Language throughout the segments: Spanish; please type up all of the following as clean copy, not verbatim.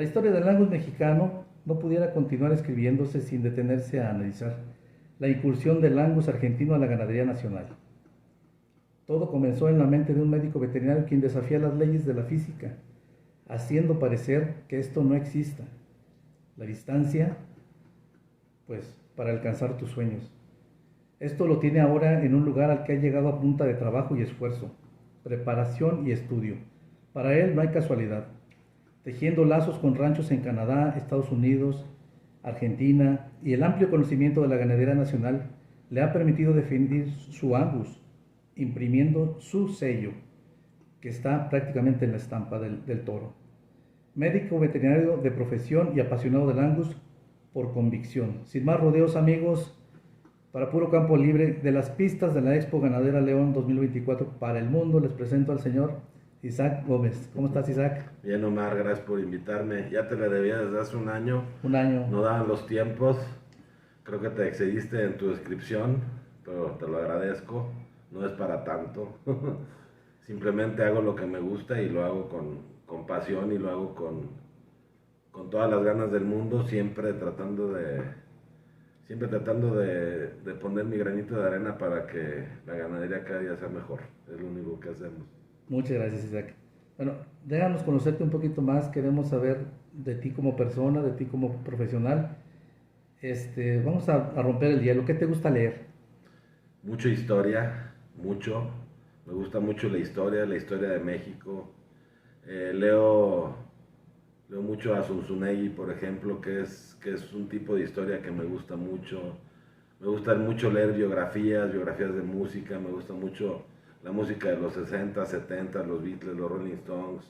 historia del Angus mexicano no pudiera continuar escribiéndose sin detenerse a analizar la incursión del Angus argentino a la ganadería nacional. Todo comenzó en la mente de un médico veterinario quien desafía las leyes de la física, haciendo parecer que esto no exista. La distancia, pues, para alcanzar tus sueños. Esto lo tiene ahora en un lugar al que ha llegado a punta de trabajo y esfuerzo, preparación y estudio. Para él no hay casualidad. Tejiendo lazos con ranchos en Canadá, Estados Unidos, Argentina y el amplio conocimiento de la ganadería nacional le ha permitido definir su Angus, imprimiendo su sello, que está prácticamente en la estampa del toro. Médico veterinario de profesión y apasionado del Angus por convicción. Sin más rodeos, amigos, para puro campo libre, de las pistas de la Expo Ganadera León 2024 para el mundo, les presento al señor Isaac Gómez. ¿Cómo estás, Isaac? Bien, Omar, gracias por invitarme. Ya te la debía desde hace un año. Un año. No daban los tiempos. Creo que te excediste en tu descripción, pero te lo agradezco. No es para tanto. Simplemente hago lo que me gusta y lo hago con pasión y lo hago con todas las ganas del mundo, siempre tratando de poner mi granito de arena para que la ganadería cada día sea mejor. Es lo único que hacemos. Muchas gracias, Isaac. Bueno, déjanos conocerte un poquito más. Queremos saber de ti como persona, de ti como profesional. Vamos a romper el hielo. ¿Qué te gusta leer? Mucha historia, mucho. Me gusta mucho la historia de México. Leo mucho a Zunzunegui, por ejemplo, que es un tipo de historia que me gusta mucho. Me gusta mucho leer biografías de música. Me gusta mucho la música de los 60, 70, los Beatles, los Rolling Stones,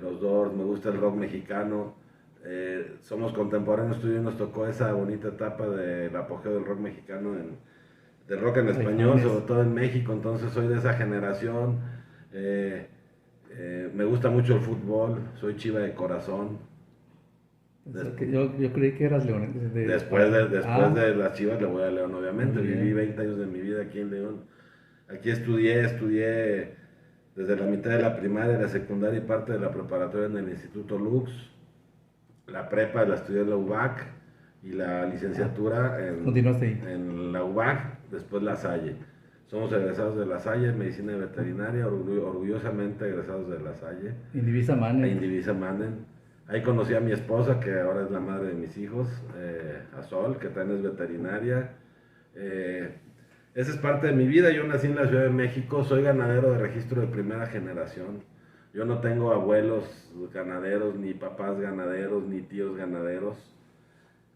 los Doors. Me gusta el rock mexicano. Somos contemporáneos, tú y yo nos tocó esa bonita etapa del apogeo del rock mexicano, del rock en español, sobre todo en México. Entonces soy de esa generación. Me gusta mucho el fútbol, soy Chiva de corazón. Yo creí que eras León. Después de las Chivas le voy a León, obviamente. Viví 20 años de mi vida aquí en León. Aquí estudié desde la mitad de la primaria, la secundaria y parte de la preparatoria en el Instituto Lux. La prepa la estudié en la UBAC y la licenciatura en la UBAC, después la Salle. Somos egresados de la Salle, medicina y veterinaria, orgullosamente egresados de la Salle. Indivisa Mannen. Ahí conocí a mi esposa, que ahora es la madre de mis hijos, a Sol, que también es veterinaria. Esa es parte de mi vida. Yo nací en la Ciudad de México, soy ganadero de registro de primera generación. Yo no tengo abuelos ganaderos, ni papás ganaderos, ni tíos ganaderos.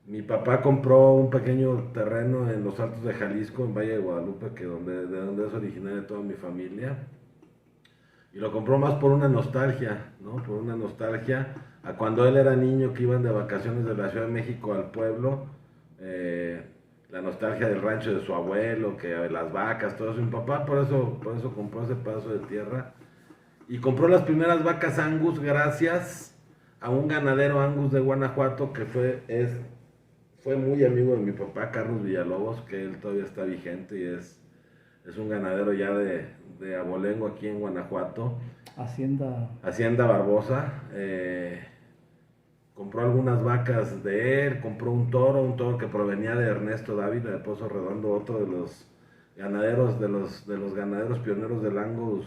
Mi papá compró un pequeño terreno en los Altos de Jalisco, en Valle de Guadalupe, de donde es originaria toda mi familia. Y lo compró más por una nostalgia, ¿no? Por una nostalgia a cuando él era niño, que iban de vacaciones de la Ciudad de México al pueblo. La nostalgia del rancho de su abuelo, que las vacas, todo eso. Mi papá por eso compró ese pedazo de tierra. Y compró las primeras vacas Angus gracias a un ganadero Angus de Guanajuato que fue muy amigo de mi papá, Carlos Villalobos, que él todavía está vigente y es un ganadero ya de abolengo aquí en Guanajuato. Hacienda Barbosa. Compró algunas vacas de él, compró un toro que provenía de Ernesto Dávila de Pozo Redondo, otro de los ganaderos, de los ganaderos pioneros del Angus,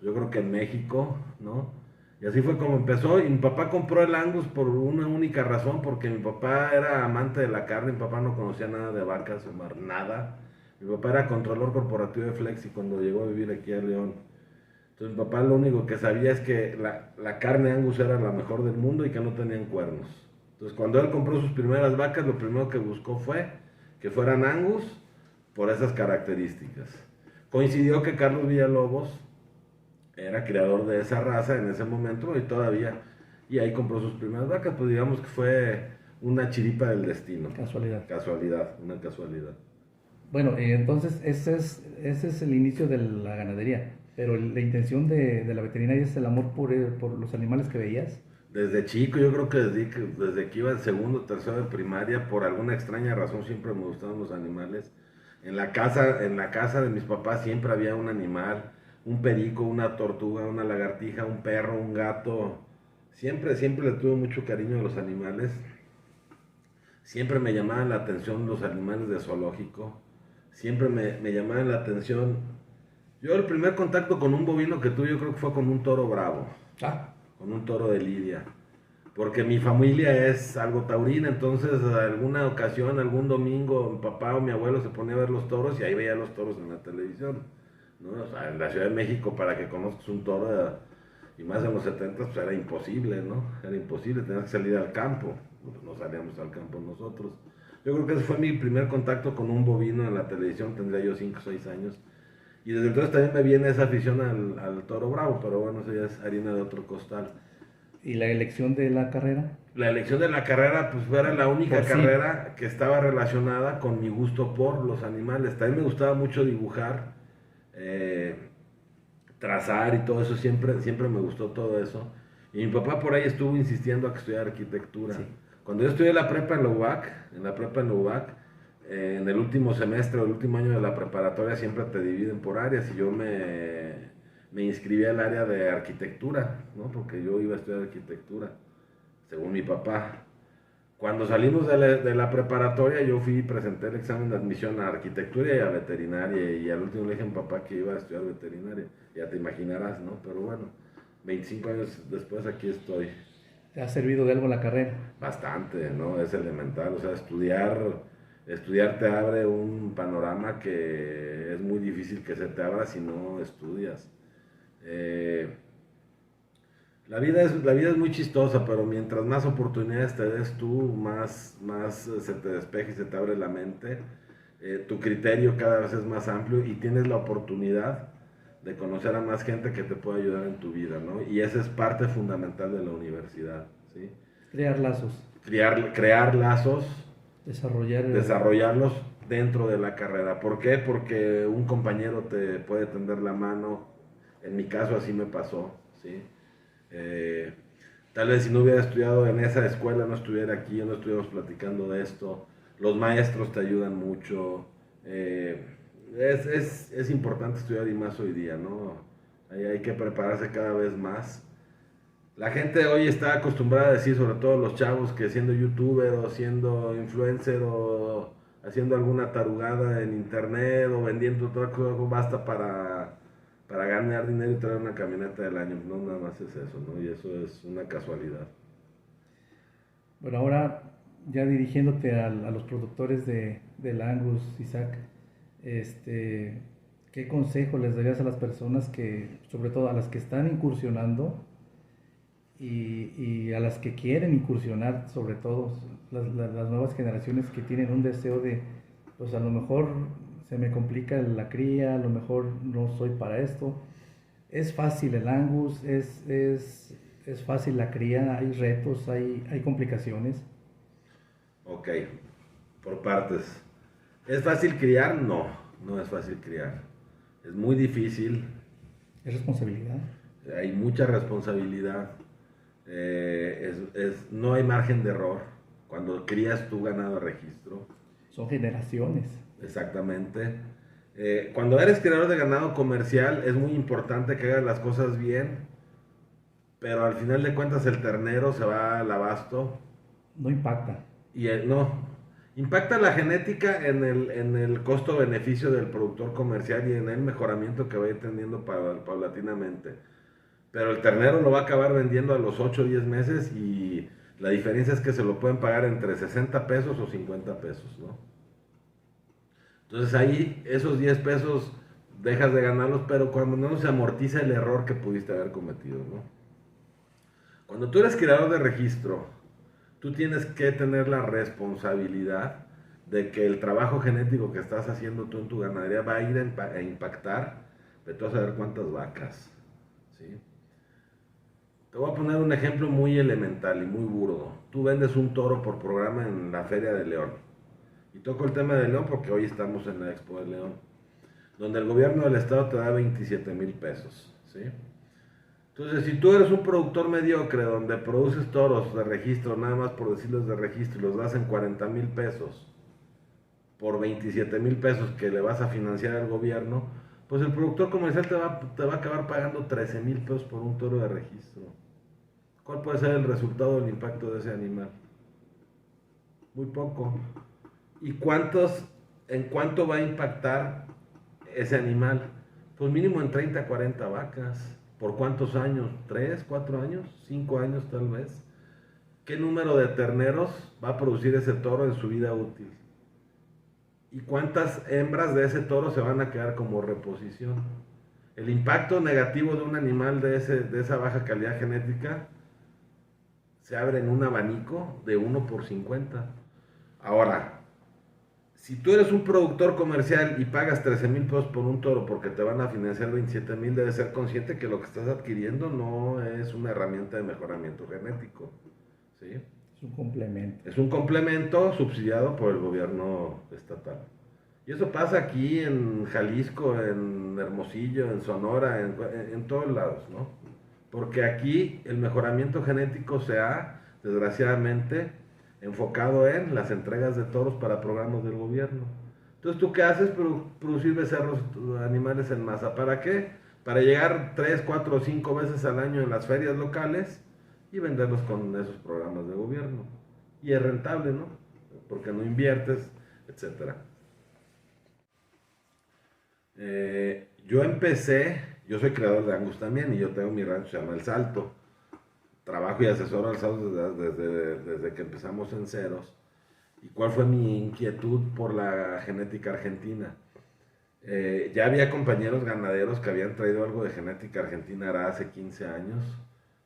yo creo que en México, ¿no? Y así fue como empezó. Y mi papá compró el Angus por una única razón, porque mi papá era amante de la carne. Mi papá no conocía nada de vacas, Omar, nada. Mi papá era controlador corporativo de Flexi cuando llegó a vivir aquí a León. Entonces mi papá lo único que sabía es que la carne Angus era la mejor del mundo y que no tenían cuernos. Entonces cuando él compró sus primeras vacas, lo primero que buscó fue que fueran Angus por esas características. Coincidió que Carlos Villalobos era creador de esa raza en ese momento y todavía, y ahí compró sus primeras vacas. Pues digamos que fue una chiripa del destino. Una casualidad. Bueno, entonces ese es el inicio de la ganadería, pero la intención de la veterinaria es el amor por los animales que veías. Desde chico, yo creo que desde que iba en segundo, tercero de primaria, por alguna extraña razón siempre me gustaban los animales. En la casa de mis papás siempre había un animal, un perico, una tortuga, una lagartija, un perro, un gato. Siempre le tuve mucho cariño a los animales. Siempre me llamaban la atención los animales de zoológico. Siempre me llamaban la atención. Yo el primer contacto con un bovino que tuve yo creo que fue con un toro bravo. Ah, Con un toro de lidia. Porque mi familia es algo taurina, entonces alguna ocasión, algún domingo, mi papá o mi abuelo se ponía a ver los toros y ahí veía los toros en la televisión, ¿no? O sea, en la Ciudad de México para que conozcas un toro, y más en los 70 pues era imposible, ¿no? Era imposible, tenías que salir al campo, no salíamos al campo nosotros. Yo creo que ese fue mi primer contacto con un bovino en la televisión, tendría yo 5 o 6 años. Y desde entonces también me viene esa afición al toro bravo, pero bueno, eso ya es harina de otro costal. ¿y la elección de la carrera? La elección de la carrera, pues era la única Por sí. carrera que estaba relacionada con mi gusto por los animales. También me gustaba mucho dibujar, eh, trazar y todo eso, siempre me gustó todo eso. Y mi papá por ahí estuvo insistiendo a que estudiara arquitectura. Sí. Cuando yo estudié la prepa en la UAC, en el último semestre o el último año de la preparatoria siempre te dividen por áreas y yo me inscribí al área de arquitectura, ¿no? Porque yo iba a estudiar arquitectura según mi papá. Cuando salimos de la preparatoria, yo fui y presenté el examen de admisión a arquitectura y a veterinaria, y al último le dije a mi papá que iba a estudiar veterinaria. Ya te imaginarás, ¿no? Pero bueno, 25 años después aquí estoy. ¿Te ha servido de algo la carrera? Bastante, ¿no? Es elemental, o sea, estudiar te abre un panorama que es muy difícil que se te abra si no estudias. Eh, la vida es muy chistosa, pero mientras más oportunidades te des tú, más se te despeja y se te abre la mente. Tu criterio cada vez es más amplio y tienes la oportunidad de conocer a más gente que te puede ayudar en tu vida, ¿no? Y esa es parte fundamental de la universidad, ¿sí? Crear lazos, Crear lazos, desarrollar... desarrollarlos dentro de la carrera. ¿Por qué? Porque un compañero te puede tender la mano. En mi caso así me pasó, ¿sí? Eh, Tal vez si no hubiera estudiado en esa escuela, no estuviera aquí, no estuviéramos platicando de esto. Los maestros te ayudan mucho. Es importante estudiar y más hoy día, ¿no? Hay que prepararse cada vez más. La gente hoy está acostumbrada a decir, sobre todo los chavos, que siendo youtuber o siendo influencer o haciendo alguna tarugada en internet o vendiendo otra cosa, basta para ganar dinero y traer una camioneta del año. No, nada más es eso, ¿no? Y eso es una casualidad. Bueno, ahora ya dirigiéndote a los productores del Angus, Isaac, ¿qué consejo les darías a las personas que, sobre todo a las que están incursionando y a las que quieren incursionar, sobre todo las nuevas generaciones que tienen un deseo de, pues a lo mejor se me complica la cría, a lo mejor no soy para esto? Es fácil el Angus, es fácil la cría, hay retos, hay complicaciones. Ok, por partes. ¿Es fácil criar? No, no es fácil criar. Es muy difícil, Es responsabilidad. hay mucha responsabilidad, no hay margen de error cuando crías tu ganado de registro. Son generaciones. Exactamente. Cuando eres criador de ganado comercial es muy importante que hagas las cosas bien, pero al final de cuentas el ternero se va al abasto No impacta. y no. Impacta la genética en el costo-beneficio del productor comercial y en el mejoramiento que va a ir teniendo paulatinamente. Pero el ternero lo va a acabar vendiendo a los 8 o 10 meses y la diferencia es que se lo pueden pagar entre 60 pesos o 50 pesos, ¿no? Entonces ahí esos 10 pesos dejas de ganarlos, pero cuando no se amortiza el error que pudiste haber cometido, ¿no? Cuando tú eres creador de registro, tú tienes que tener la responsabilidad de que el trabajo genético que estás haciendo tú en tu ganadería va a ir a impactar de tú a saber cuántas vacas, ¿sí? Te voy a poner un ejemplo muy elemental y muy burdo. Tú vendes un toro por programa en la Feria de León. Y toco el tema de León porque hoy estamos en la Expo de León, donde el gobierno del estado te da 27,000 pesos, ¿sí? Entonces, si tú eres un productor mediocre donde produces toros de registro, nada más por decirlos de registro, y los das en 40,000 pesos por 27,000 pesos que le vas a financiar al gobierno, pues el productor comercial te va a acabar pagando 13,000 pesos por un toro de registro. ¿cuál puede ser el resultado del impacto de ese animal? Muy poco. ¿Y en cuánto va a impactar ese animal? Pues mínimo en 30, 40 vacas. ¿Por cuántos años? ¿3, 4 años? ¿5 años tal vez? ¿Qué número de terneros va a producir ese toro en su vida útil? ¿Y cuántas hembras de ese toro se van a quedar como reposición? El impacto negativo de un animal de esa baja calidad genética se abre en un abanico de 1 por 50. Ahora, si tú eres un productor comercial y pagas 13,000 pesos por un toro porque te van a financiar 27,000, debes ser consciente que lo que estás adquiriendo no es una herramienta de mejoramiento genético. ¿Sí? Es un complemento. Es un complemento subsidiado por el gobierno estatal. Y eso pasa aquí en Jalisco, en Hermosillo, en Sonora, en todos lados, ¿no? Porque aquí el mejoramiento genético se ha, desgraciadamente, enfocado en las entregas de toros para programas del gobierno. Entonces, ¿tú qué haces? Producir becerros, animales en masa. ¿Para qué? Para llegar 3, 4 o 5 veces al año en las ferias locales y venderlos con esos programas de gobierno. Y es rentable, ¿no? Porque no inviertes, etcétera. Yo soy creador de Angus también y yo tengo mi rancho, se llama El Salto. Trabajo y asesoro al Salto desde que empezamos en ceros. ¿Y cuál fue mi inquietud por la genética argentina? Ya había compañeros ganaderos que habían traído algo de genética argentina hace 15 años,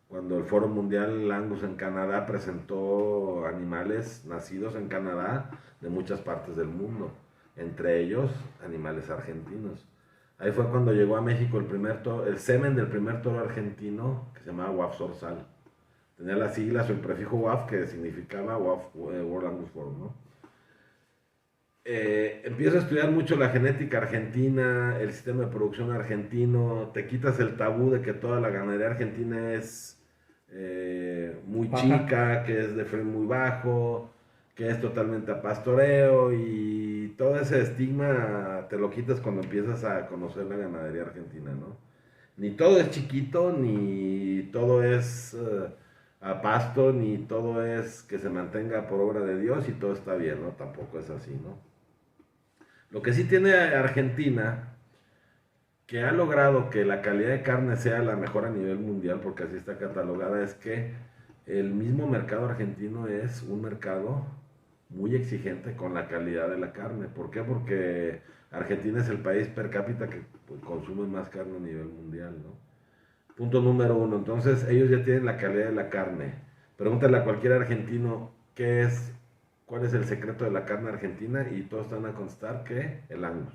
cuando el Foro Mundial Angus en Canadá presentó animales nacidos en Canadá de muchas partes del mundo, entre ellos animales argentinos. Ahí fue cuando llegó a México el semen del primer toro argentino, que se llamaba WAF Sorsal. Tenía las siglas o el prefijo WAF, que significaba WAF, World Angus Forum, ¿no? Empiezo a estudiar mucho la genética argentina, el sistema de producción argentino, te quitas el tabú de que toda la ganadería argentina es muy chica, que es de freno muy bajo, que es totalmente a pastoreo, y todo ese estigma te lo quitas cuando empiezas a conocer la ganadería argentina, ¿no? Ni todo es chiquito, ni todo es a pasto, ni todo es que se mantenga por obra de Dios y todo está bien, ¿no? Tampoco es así, ¿no? Lo que sí tiene Argentina, que ha logrado que la calidad de carne sea la mejor a nivel mundial, porque así está catalogada, es que el mismo mercado argentino es un mercado muy exigente con la calidad de la carne. ¿Por qué? Porque Argentina es el país per cápita que consume más carne a nivel mundial, ¿no? Punto número 1. Entonces, ellos ya tienen la calidad de la carne. Pregúntale a cualquier argentino cuál es el secreto de la carne argentina y todos te van a contestar que el Angus.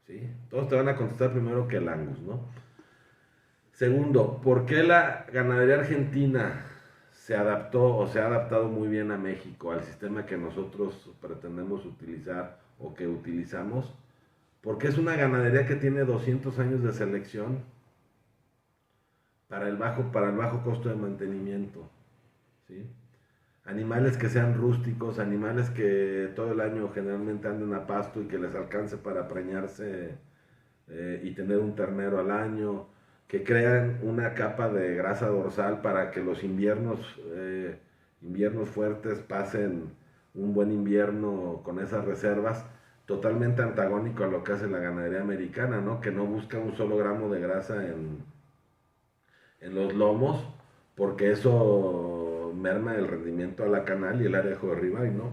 ¿Sí? Todos te van a contestar primero que el Angus, ¿no? Segundo, ¿por qué la ganadería argentina se adaptó o se ha adaptado muy bien a México, al sistema que nosotros pretendemos utilizar o que utilizamos? Porque es una ganadería que tiene 200 años de selección para el bajo costo de mantenimiento, ¿sí? Animales que sean rústicos, animales que todo el año generalmente anden a pasto y que les alcance para preñarse y tener un ternero al año, que crean una capa de grasa dorsal para que los inviernos fuertes pasen un buen invierno con esas reservas, totalmente antagónico a lo que hace la ganadería americana, ¿no? Que no busca un solo gramo de grasa en los lomos, porque eso merma el rendimiento a la canal y el área de ribeye, ¿no?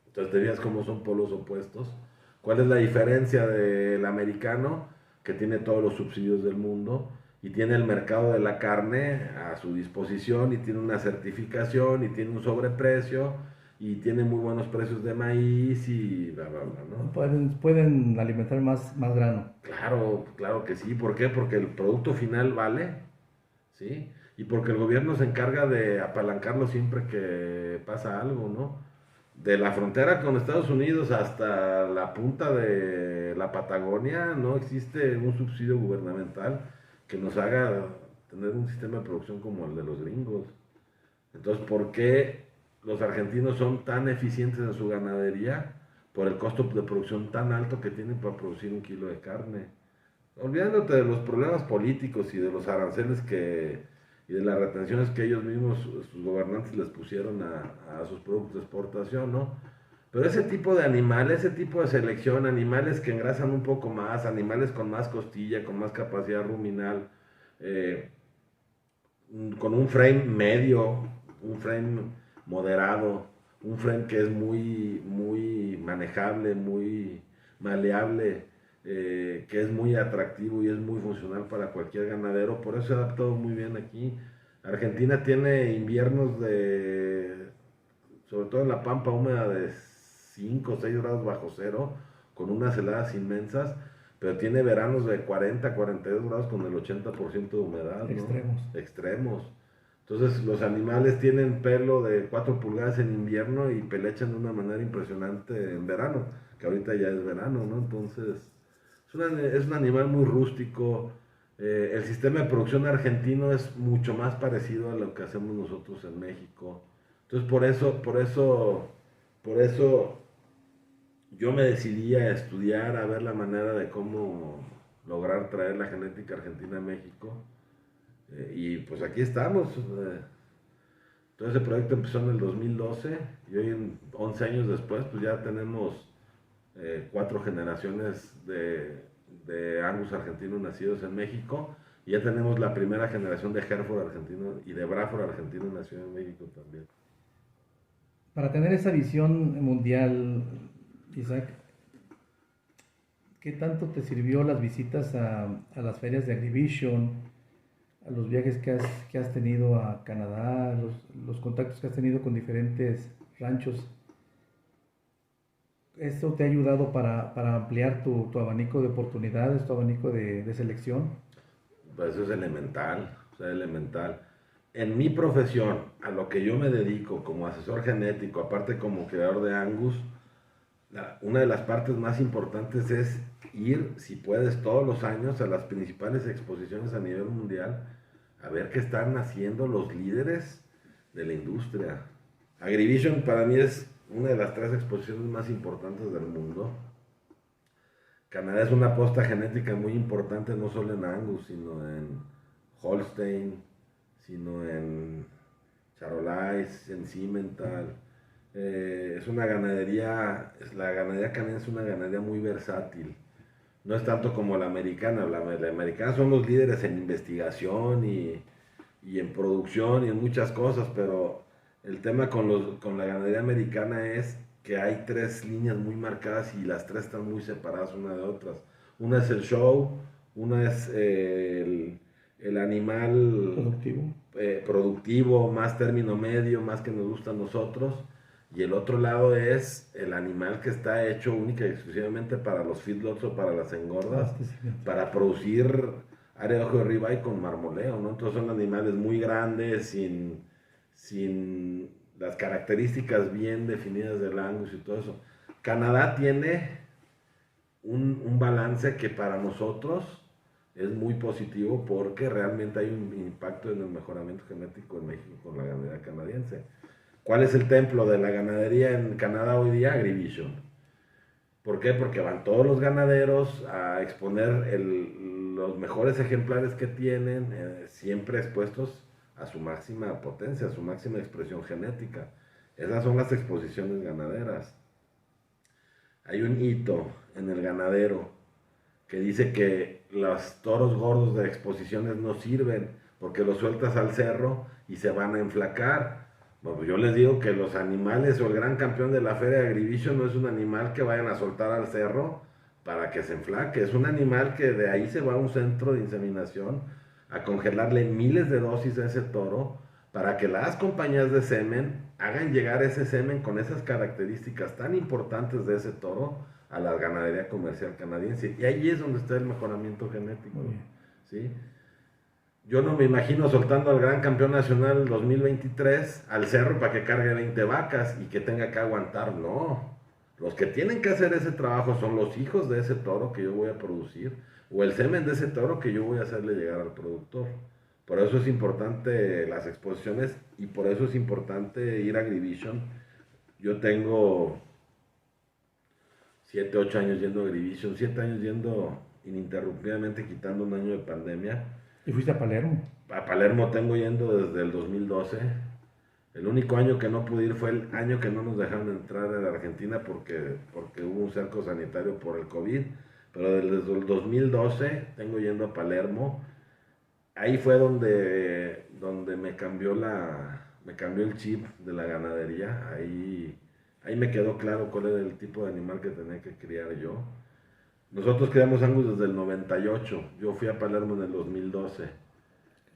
Entonces te veas cómo son polos opuestos. ¿Cuál es la diferencia del americano, que tiene todos los subsidios del mundo y tiene el mercado de la carne a su disposición y tiene una certificación y tiene un sobreprecio y tiene muy buenos precios de maíz y bla, bla, bla, ¿no? Pueden alimentar más grano. Claro que sí. ¿Por qué? Porque el producto final vale, ¿sí? Y porque el gobierno se encarga de apalancarlo siempre que pasa algo, ¿no? De la frontera con Estados Unidos hasta la punta de la Patagonia no existe un subsidio gubernamental que nos haga tener un sistema de producción como el de los gringos. Entonces, ¿por qué los argentinos son tan eficientes en su ganadería? Por el costo de producción tan alto que tienen para producir 1 kilo de carne. Olvidándote de los problemas políticos y de los aranceles que y de las retenciones que ellos mismos, sus gobernantes, les pusieron a sus productos de exportación, ¿no? Pero ese tipo de animales, ese tipo de selección, animales que engrasan un poco más, animales con más costilla, con más capacidad ruminal, eh, con un frame medio, un frame moderado, un frame que es muy manejable, muy maleable, que es muy atractivo y es muy funcional para cualquier ganadero. Por eso se ha adaptado muy bien aquí. Argentina tiene inviernos sobre todo en la pampa húmeda, de 5 o 6 grados bajo cero, con unas heladas inmensas, pero tiene veranos de 40, 42 grados con el 80% de humedad, Extremos. ¿no? Extremos. Entonces los animales tienen pelo de 4 pulgadas en invierno y pelechan de una manera impresionante en verano, que ahorita ya es verano, ¿no? Entonces es un animal muy rústico. El sistema de producción argentino es mucho más parecido a lo que hacemos nosotros en México. Entonces por eso yo me decidí a estudiar, a ver la manera de cómo lograr traer la genética argentina a México. Y pues aquí estamos. Todo ese proyecto empezó en el 2012 y hoy, 11 años después, pues ya tenemos 4 generaciones de Angus argentinos nacidos en México. Y ya tenemos la primera generación de Hereford argentino y de Braford argentino nacido en México también. Para tener esa visión mundial, Isaac, ¿qué tanto te sirvió las visitas a las ferias de Agrivision, a los viajes que has tenido a Canadá, los contactos que has tenido con diferentes ranchos? ¿Esto te ha ayudado para ampliar tu abanico de oportunidades, tu abanico de selección? Pues eso es elemental, o sea, elemental. En mi profesión, a lo que yo me dedico como asesor genético, aparte como creador de Angus, una de las partes más importantes es ir, si puedes, todos los años a las principales exposiciones a nivel mundial, a ver qué están haciendo los líderes de la industria. Agrivision para mí es una de las 3 exposiciones más importantes del mundo. Canadá es una aposta genética muy importante, no solo en Angus, sino en Holstein, sino en Charolais, en Simmental. Es una ganadería, la ganadería canadiense es una ganadería muy versátil. No es tanto como la americana. La americana son los líderes en investigación y en producción y en muchas cosas, pero el tema con la ganadería americana es que hay 3 líneas muy marcadas y las 3 están muy separadas una de otras. Una es el show, una es el animal Productivo. productivo, más término medio, más que nos gusta a nosotros. Y el otro lado es el animal que está hecho única y exclusivamente para los feedlots o para las engordas, para producir área de ojo de ribeye con marmoleo, ¿no? Entonces son animales muy grandes, sin las características bien definidas del Angus y todo eso. Canadá tiene un balance que para nosotros es muy positivo porque realmente hay un impacto en el mejoramiento genético en México con la ganadería canadiense. ¿Cuál es el templo de la ganadería en Canadá hoy día? Agrivision. ¿Por qué? Porque van todos los ganaderos a exponer los mejores ejemplares que tienen, siempre expuestos a su máxima potencia, a su máxima expresión genética. Esas son las exposiciones ganaderas. Hay un hito en el ganadero que dice que los toros gordos de exposiciones no sirven porque los sueltas al cerro y se van a enflacar. Bueno, yo les digo que los animales o el gran campeón de la feria de Agrivision no es un animal que vayan a soltar al cerro para que se enflaque, es un animal que de ahí se va a un centro de inseminación a congelarle miles de dosis a ese toro para que las compañías de semen hagan llegar ese semen con esas características tan importantes de ese toro a la ganadería comercial canadiense. Y ahí es donde está el mejoramiento genético. ¿Sí? Yo no me imagino soltando al gran campeón nacional 2023 al cerro para que cargue 20 vacas y que tenga que aguantar. No. Los que tienen que hacer ese trabajo son los hijos de ese toro que yo voy a producir o el semen de ese toro que yo voy a hacerle llegar al productor. Por eso es importante las exposiciones y por eso es importante ir a Agrivision. Yo tengo 7, 8 años yendo a Agrivision, 7 años yendo ininterrumpidamente, quitando un año de pandemia. ¿Y fuiste a Palermo? A Palermo tengo yendo desde el 2012. El único año que no pude ir fue el año que no nos dejaron entrar a la Argentina porque hubo un cerco sanitario por el COVID. Pero desde el 2012 tengo yendo a Palermo. Ahí fue donde me cambió el chip de la ganadería. Ahí me quedó claro cuál era el tipo de animal que tenía que criar yo. Nosotros criamos Angus desde el 98. Yo fui a Palermo en el 2012.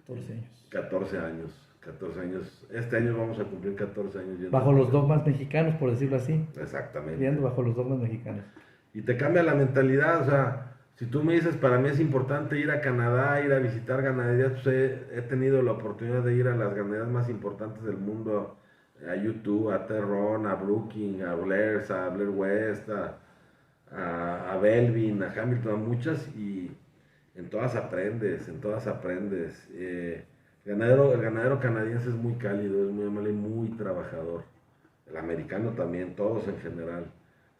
14 años. 14 años. 14 años. Este año vamos a cumplir 14 años. Bajo los dogmas mexicanos, por decirlo así. Exactamente. Criando bajo los dogmas mexicanos. Y te cambia la mentalidad, o sea, si tú me dices, para mí es importante ir a Canadá, ir a visitar ganaderías, pues he tenido la oportunidad de ir a las ganaderías más importantes del mundo, a YouTube, a Terron, a Brookings, a Blair West, a Belvin, a Hamilton, a muchas, y en todas aprendes, el ganadero canadiense es muy cálido, es muy amable y muy trabajador. El americano también, todos en general.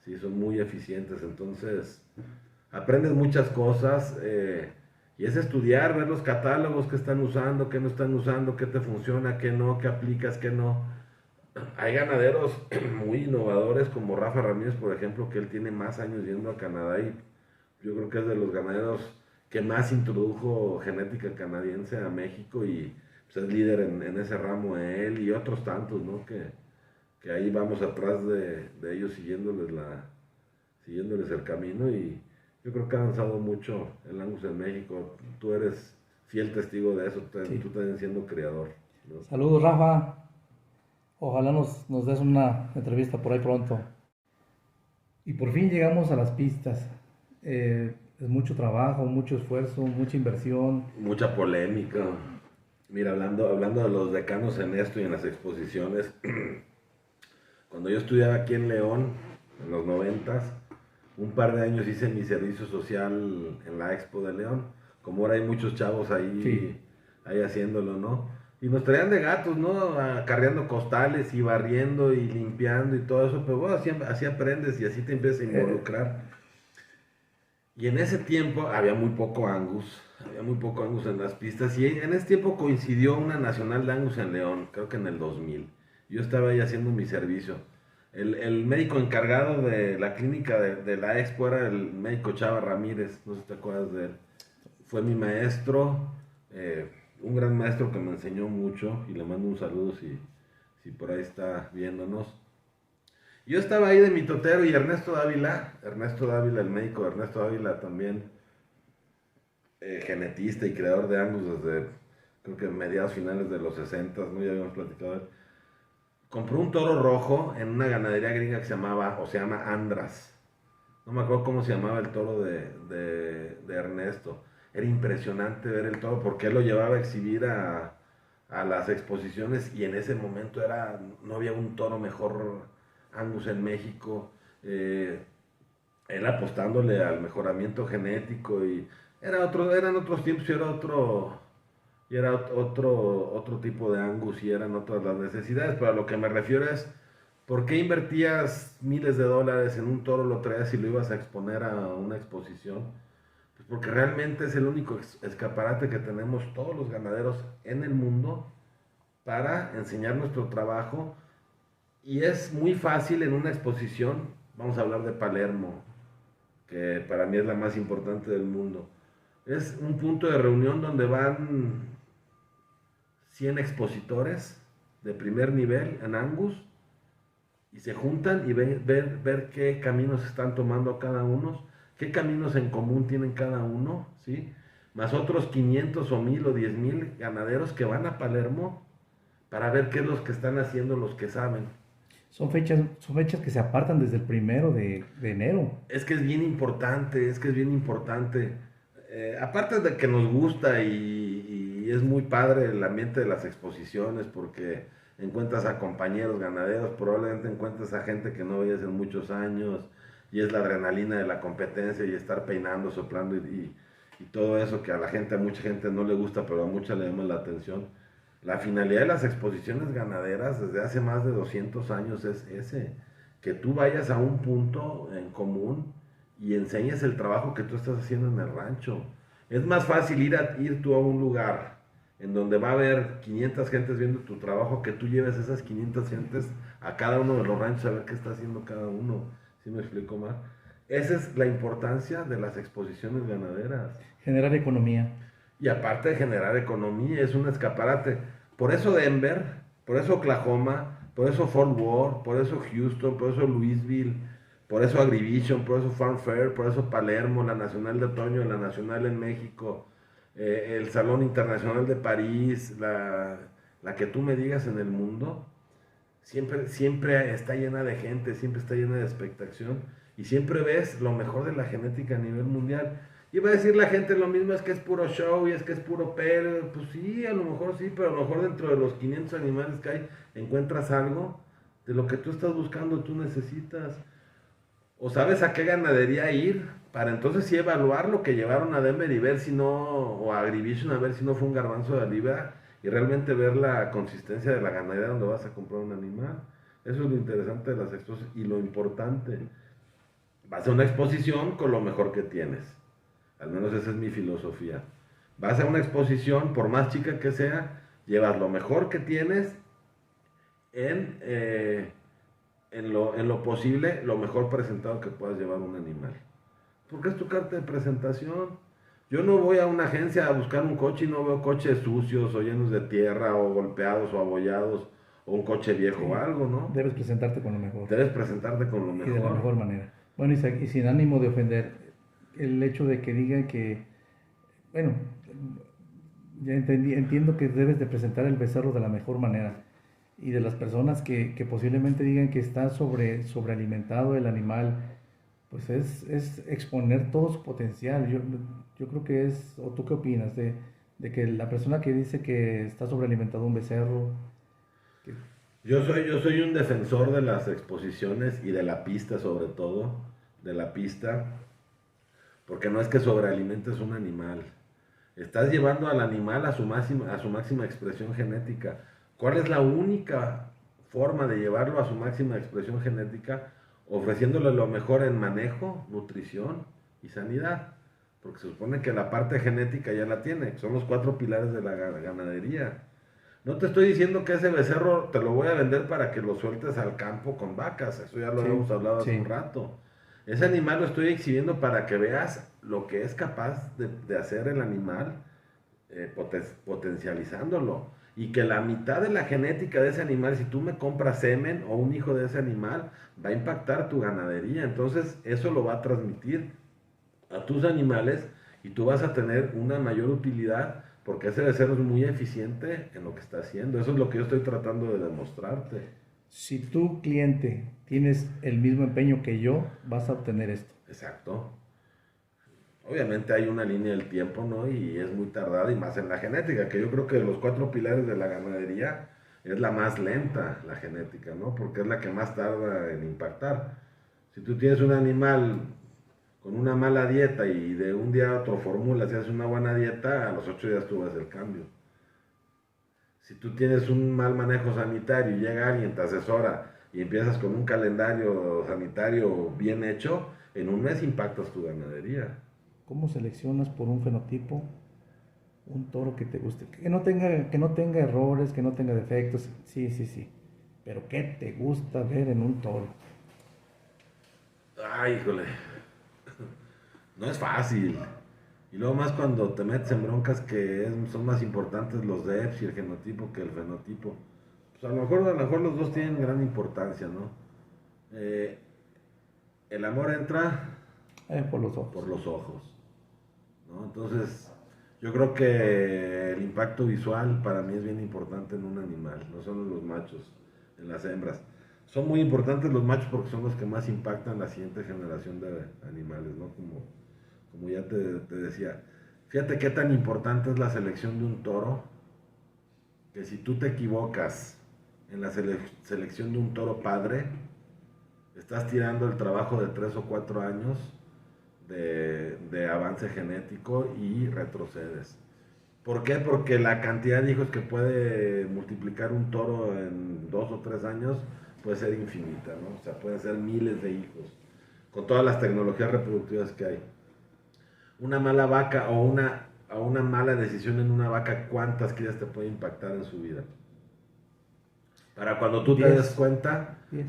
Sí, son muy eficientes, entonces aprendes muchas cosas y es estudiar, ver los catálogos que están usando, qué no están usando, qué te funciona, qué no, qué aplicas, qué no. Hay ganaderos muy innovadores como Rafa Ramírez, por ejemplo, que él tiene más años yendo a Canadá y yo creo que es de los ganaderos que más introdujo genética canadiense a México y pues, es líder en ese ramo él y otros tantos, ¿no? Que ahí vamos atrás de ellos siguiéndoles el camino y yo creo que ha avanzado mucho el Angus en México. Tú eres fiel testigo de eso, sí. Tú también siendo criador, ¿no? Saludos, Rafa. Ojalá nos des una entrevista por ahí pronto. Y por fin llegamos a las pistas. Es mucho trabajo, mucho esfuerzo, mucha inversión. Mucha polémica. Mira, hablando de los decanos en esto y en las exposiciones, cuando yo estudiaba aquí en León, en los 90s, un par de años hice mi servicio social en la Expo de León. Como ahora hay muchos chavos ahí, sí, ahí haciéndolo, ¿no? Y nos traían de gatos, ¿no? Cargando costales y barriendo y limpiando y todo eso. Pero bueno, así aprendes y así te empiezas a involucrar. Y en ese tiempo había muy poco Angus en las pistas. Y en ese tiempo coincidió una nacional de Angus en León, creo que en el 2000. Yo estaba ahí haciendo mi servicio. El médico encargado de la clínica de la Expo era el médico Chava Ramírez, no sé si te acuerdas de él. Fue mi maestro, un gran maestro que me enseñó mucho y le mando un saludo si por ahí está viéndonos. Yo estaba ahí de mitotero y Ernesto Dávila, el médico Ernesto Dávila también, genetista y creador de Angus desde creo que mediados finales de los 60, ¿no? Ya habíamos platicado de él. Compró un toro rojo en una ganadería gringa que se llama Andras. No me acuerdo cómo se llamaba el toro de Ernesto. Era impresionante ver el toro porque él lo llevaba a exhibir a las exposiciones y en ese momento no había un toro mejor Angus en México. Él apostándole al mejoramiento genético y eran otros tiempos y era otro tipo de Angus y eran otras las necesidades, pero a lo que me refiero es, ¿por qué invertías miles de dólares en un toro, lo traías y lo ibas a exponer a una exposición? Pues porque realmente es el único escaparate que tenemos todos los ganaderos en el mundo para enseñar nuestro trabajo y es muy fácil en una exposición, vamos a hablar de Palermo, que para mí es la más importante del mundo. Es un punto de reunión donde van 100 expositores de primer nivel en Angus y se juntan y ver qué caminos están tomando cada uno, qué caminos en común tienen cada uno, ¿sí? Más otros 500 o 1000 o 10,000 ganaderos que van a Palermo para ver qué es lo que están haciendo los que saben. Son fechas que se apartan desde el 1 de enero. Es que es bien importante, aparte de que nos gusta y es muy padre el ambiente de las exposiciones porque encuentras a compañeros ganaderos, probablemente encuentras a gente que no veías en muchos años y es la adrenalina de la competencia y estar peinando, soplando y todo eso que a mucha gente no le gusta, pero a mucha le llama la atención. La finalidad de las exposiciones ganaderas desde hace más de 200 años es ese, que tú vayas a un punto en común y enseñes el trabajo que tú estás haciendo en el rancho. Es más fácil ir tú a un lugar en donde va a haber 500 gentes viendo tu trabajo, que tú lleves esas 500 gentes a cada uno de los ranchos a ver qué está haciendo cada uno. ¿Sí me explico más? Esa es la importancia de las exposiciones ganaderas. Generar economía. Y aparte de generar economía, es un escaparate. Por eso Denver, por eso Oklahoma, por eso Fort Worth, por eso Houston, por eso Louisville, por eso Agrivision, por eso Farm Fair, por eso Palermo, la Nacional de Otoño, la Nacional en México, el Salón Internacional de París, la que tú me digas en el mundo, siempre está llena de gente, siempre está llena de expectación y siempre ves lo mejor de la genética a nivel mundial. Y va a decir la gente lo mismo, es que es puro show y es que es puro pelo. Pues sí, a lo mejor sí, pero a lo mejor dentro de los 500 animales que hay encuentras algo de lo que tú estás buscando, tú necesitas. O sabes a qué ganadería ir para entonces sí evaluar lo que llevaron a Denver y ver si no, o a Agrivision, a ver si no fue un garbanzo de libra y realmente ver la consistencia de la ganadería donde vas a comprar un animal. Eso es lo interesante de las exposiciones y lo importante. Vas a una exposición con lo mejor que tienes. Al menos esa es mi filosofía. Vas a una exposición, por más chica que sea, llevas lo mejor que tienes en lo posible, lo mejor presentado que puedas llevar un animal. Porque es tu carta de presentación. Yo no voy a una agencia a buscar un coche y no veo coches sucios o llenos de tierra o golpeados o abollados o un coche viejo o algo, ¿no? Debes presentarte con lo mejor. Debes presentarte con lo mejor. Y de la mejor manera. Bueno, y sin ánimo de ofender, el hecho de que digan que, bueno, ya entiendo que debes de presentar el becerro de la mejor manera. Y de las personas que posiblemente digan que está sobrealimentado el animal, pues es exponer todo su potencial. Yo creo que es, o tú qué opinas, de que la persona que dice que está sobrealimentado un becerro. Que... Yo soy un defensor de las exposiciones y de la pista sobre todo, de la pista, porque no es que sobrealimentes un animal. Estás llevando al animal a su máxima expresión genética. ¿Cuál es la única forma de llevarlo a su máxima expresión genética? Ofreciéndole lo mejor en manejo, nutrición y sanidad. Porque se supone que la parte genética ya la tiene. Son los 4 pilares de la ganadería. No te estoy diciendo que ese becerro te lo voy a vender para que lo sueltes al campo con vacas. Eso ya lo habíamos hablado hace un rato. Ese animal lo estoy exhibiendo para que veas lo que es capaz de hacer el animal, potencializándolo. Y que la mitad de la genética de ese animal, si tú me compras semen o un hijo de ese animal, va a impactar tu ganadería. Entonces eso lo va a transmitir a tus animales y tú vas a tener una mayor utilidad porque ese becerro es muy eficiente en lo que está haciendo. Eso es lo que yo estoy tratando de demostrarte. Si tu cliente tienes el mismo empeño que yo, vas a obtener esto. Exacto. Obviamente hay una línea del tiempo, ¿no? Y es muy tardada y más en la genética, que yo creo que de los 4 pilares de la ganadería es la más lenta, la genética, ¿no? Porque es la que más tarda en impactar. Si tú tienes un animal con una mala dieta y de un día a otro formulas y haces una buena dieta, a los 8 días tú ves el cambio. Si tú tienes un mal manejo sanitario y llega alguien, te asesora y empiezas con un calendario sanitario bien hecho, en un mes impactas tu ganadería. ¿Cómo seleccionas por un fenotipo un toro que te guste? Que no tenga errores, que no tenga defectos, sí. Pero ¿qué te gusta ver en un toro? Ay, híjole. No es fácil. Y luego más cuando te metes en broncas que son más importantes los DEPs y el genotipo que el fenotipo. Pues a lo mejor los dos tienen gran importancia, ¿no? El amor entra Por los ojos. Por los ojos, ¿no? Entonces, yo creo que el impacto visual para mí es bien importante en un animal, no solo en los machos, en las hembras. Son muy importantes los machos porque son los que más impactan la siguiente generación de animales, ¿no? Como ya te decía. Fíjate qué tan importante es la selección de un toro, que si tú te equivocas en la selección de un toro padre, estás tirando el trabajo de 3 o 4 años de avance genético y retrocedes. ¿Por qué? Porque la cantidad de hijos que puede multiplicar un toro en 2 o 3 años puede ser infinita, ¿no? O sea, pueden ser miles de hijos, con todas las tecnologías reproductivas que hay. Una mala vaca o una a una mala decisión en una vaca, ¿cuántas crías te puede impactar en su vida? Para cuando tú te 10. des cuenta, 10.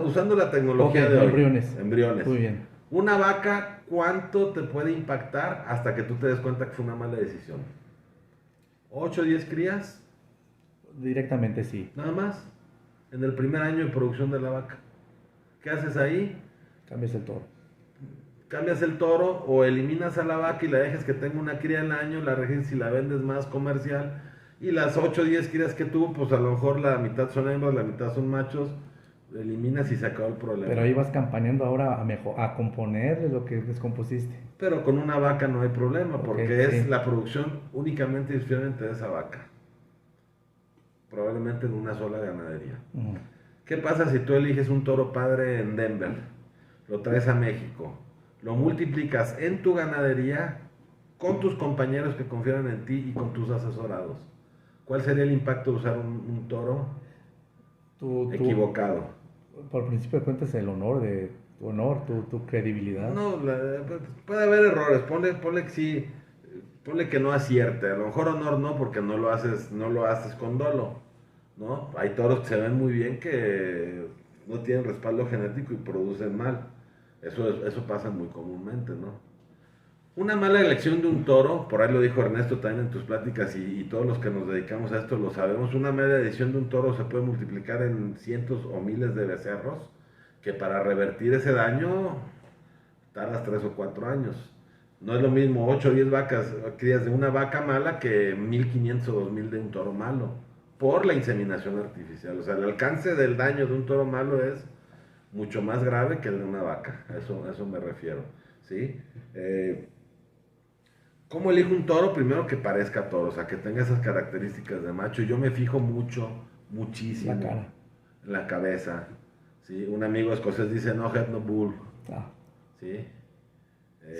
usando la tecnología Ok, de hoy, embriones. embriones. Muy bien. Una vaca, ¿cuánto te puede impactar hasta que tú te des cuenta que fue una mala decisión? ¿8 o 10 crías? Directamente sí. Nada más. En el primer año de producción de la vaca. ¿Qué haces ahí? Cambias el toro. Cambias el toro o eliminas a la vaca y la dejas que tenga una cría al año, la registras y la vendes más comercial. Y las 8 o 10 crías que tuvo, pues a lo mejor la mitad son hembras, la mitad son machos. Eliminas y se acabó el problema. Pero ahí vas campaneando ahora a componerle lo que descompusiste. Pero con una vaca no hay problema, porque es sí. la producción únicamente y exclusivamente de esa vaca. Probablemente en una sola ganadería. ¿Qué pasa si tú eliges un toro padre en Denver? Lo traes a México, lo multiplicas en tu ganadería con tus compañeros que confían en ti y con tus asesorados. ¿Cuál sería el impacto de usar un toro equivocado? Por principio de cuentas, el honor de tu honor, tu credibilidad. No, puede haber errores. Ponle que sí, ponle que no acierte. A lo mejor honor no, porque no lo haces con dolo, ¿no? Hay toros que se ven muy bien que no tienen respaldo genético y producen mal. Eso pasa muy comúnmente, ¿no? Una mala elección de un toro, por ahí lo dijo Ernesto también en tus pláticas y todos los que nos dedicamos a esto lo sabemos, una mala elección de un toro se puede multiplicar en cientos o miles de becerros, que para revertir ese daño tardas 3 o 4 años. No es lo mismo 8 o 10 vacas crías de una vaca mala que 1500 o 2000 de un toro malo, por la inseminación artificial. O sea, el alcance del daño de un toro malo es mucho más grave que el de una vaca, a eso me refiero, ¿sí? ¿Cómo elijo un toro? Primero que parezca toro, o sea, que tenga esas características de macho. Yo me fijo muchísimo La cara. en la cabeza, ¿sí? Un amigo escocés dice, no head, no bull, ¿sí?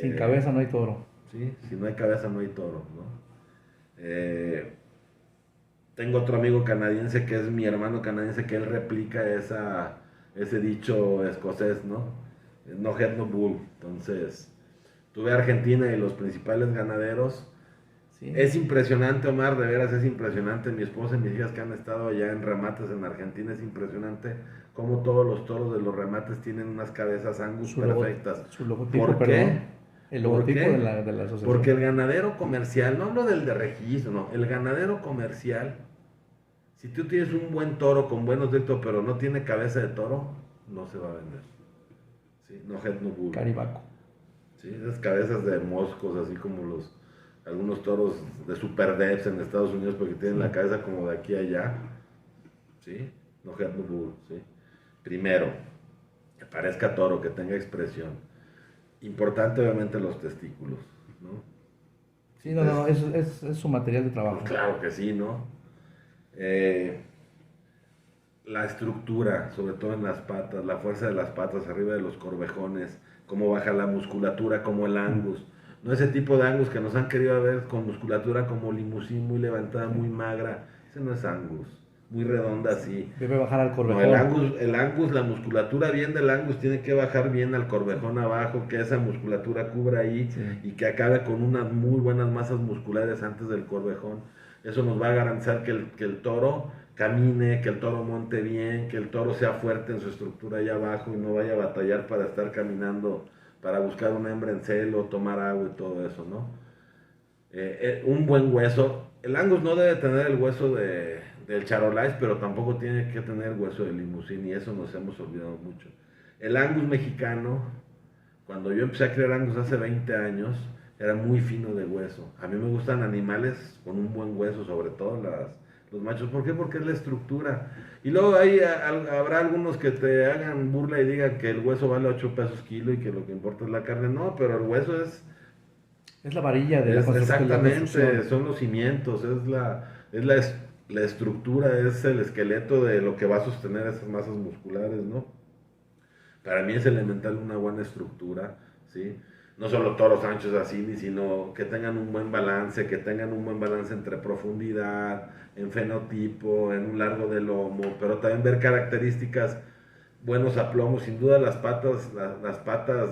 Sin cabeza no hay toro. Sí, si no hay cabeza no hay toro, ¿no? Tengo otro amigo canadiense que es mi hermano canadiense que él replica ese dicho escocés, ¿no? No head, no bull. Entonces, tuve a Argentina y los principales ganaderos. Sí. Es impresionante, Omar, de veras es impresionante. Mi esposa y mis hijas que han estado allá en remates en Argentina, es impresionante cómo todos los toros de los remates tienen unas cabezas Angus perfectas. Su logotipo, ¿Por qué? El logotipo de la asociación. Porque el ganadero comercial, no hablo del de registro, no, el ganadero comercial, si tú tienes un buen toro con buenos dictos, pero no tiene cabeza de toro, no se va a vender. ¿Sí? No head, no bull. Caribaco. Sí, esas cabezas de moscos, así como algunos toros de super depths en Estados Unidos, porque tienen la cabeza como de aquí a allá. ¿Sí? No head, no bull. ¿Sí? Primero, que parezca toro, que tenga expresión. Importante, obviamente, los testículos, ¿no? Sí, no, es su material de trabajo. Pues claro que sí, ¿no? La estructura, sobre todo en las patas, la fuerza de las patas arriba de los corvejones, cómo baja la musculatura, como el Angus. No ese tipo de Angus que nos han querido ver con musculatura como limusín, muy levantada, muy magra. Ese no es Angus. Muy redonda así. Debe bajar al corvejón. No, el Angus, la musculatura bien del Angus tiene que bajar bien al corvejón abajo, que esa musculatura cubra ahí y que acabe con unas muy buenas masas musculares antes del corvejón. Eso nos va a garantizar que el toro camine, que el toro monte bien, que el toro sea fuerte en su estructura allá abajo y no vaya a batallar para estar caminando, para buscar una hembra en celo, tomar agua y todo eso, ¿no? Un buen hueso. El Angus no debe tener el hueso del Charolais, pero tampoco tiene que tener hueso de limusín, y eso nos hemos olvidado mucho. El Angus mexicano, cuando yo empecé a criar Angus hace 20 años, era muy fino de hueso. A mí me gustan animales con un buen hueso, sobre todo los machos. ¿Por qué? Porque es la estructura. Y luego habrá algunos que te hagan burla y digan que el hueso vale 8 pesos kilo y que lo que importa es la carne. No, pero el hueso es la varilla de la construcción. Exactamente, son los cimientos, es la estructura, es el esqueleto de lo que va a sostener esas masas musculares, ¿no? Para mí es elemental una buena estructura, ¿sí? No solo toros anchos así, sino que tengan un buen balance, entre profundidad, en fenotipo, en un largo de lomo, pero también ver características buenos aplomos, sin duda las patas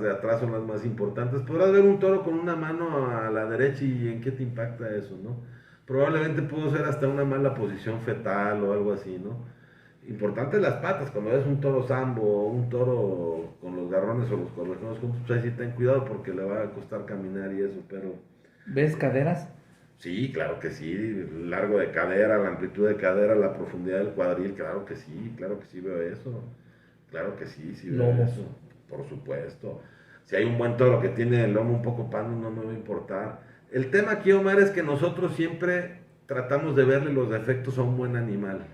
de atrás son las más importantes. Podrás ver un toro con una mano a la derecha y en qué te impacta eso, ¿no? Probablemente pudo ser hasta una mala posición fetal o algo así, ¿no? Importante las patas, cuando ves un toro sambo o un toro con los garrones o los correjones juntos, pues ahí sí ten cuidado porque le va a costar caminar y eso, pero ¿Ves caderas? sí, claro que sí, largo de cadera, la amplitud de cadera, la profundidad del cuadril, claro que sí veo eso, claro que sí veo Lomos. eso, por supuesto. Si hay un buen toro que tiene el lomo un poco pano, no me va a importar. El tema aquí, Omar, es que nosotros siempre tratamos de verle los defectos a un buen animal.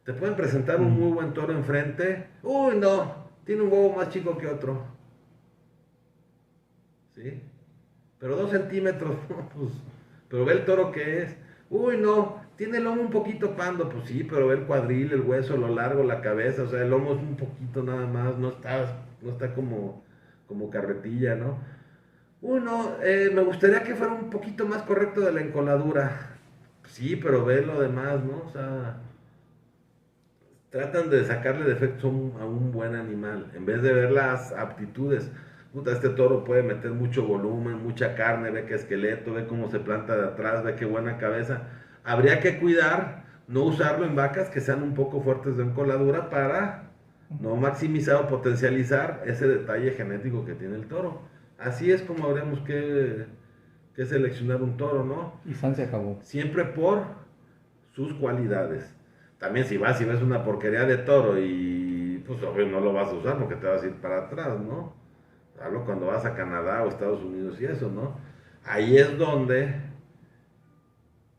Te pueden presentar un muy buen toro enfrente, uy no, tiene un huevo más chico que otro, ¿sí? Pero 2 centímetros, pues, pero ve el toro que es. Uy, no, tiene el lomo un poquito pando, pues sí, pero ve el cuadril, el hueso, lo largo, la cabeza, o sea, el lomo es un poquito nada más, no está como carretilla, ¿no? Uy, no, me gustaría que fuera un poquito más correcto de la encoladura. Sí, pero ve lo demás, ¿no? O sea, tratan de sacarle defectos a un buen animal, en vez de ver las aptitudes. Puta, este toro puede meter mucho volumen, mucha carne, ve qué esqueleto, ve cómo se planta de atrás, ve qué buena cabeza. Habría que cuidar, no usarlo en vacas que sean un poco fuertes de encoladura para no maximizar o potencializar ese detalle genético que tiene el toro. Así es como habríamos que seleccionar un toro, ¿no? Y San se acabó. Siempre por sus cualidades. También si vas y ves una porquería de toro y pues obvio no lo vas a usar porque te vas a ir para atrás, ¿no? Hablo cuando vas a Canadá o Estados Unidos y eso, ¿no? Ahí es donde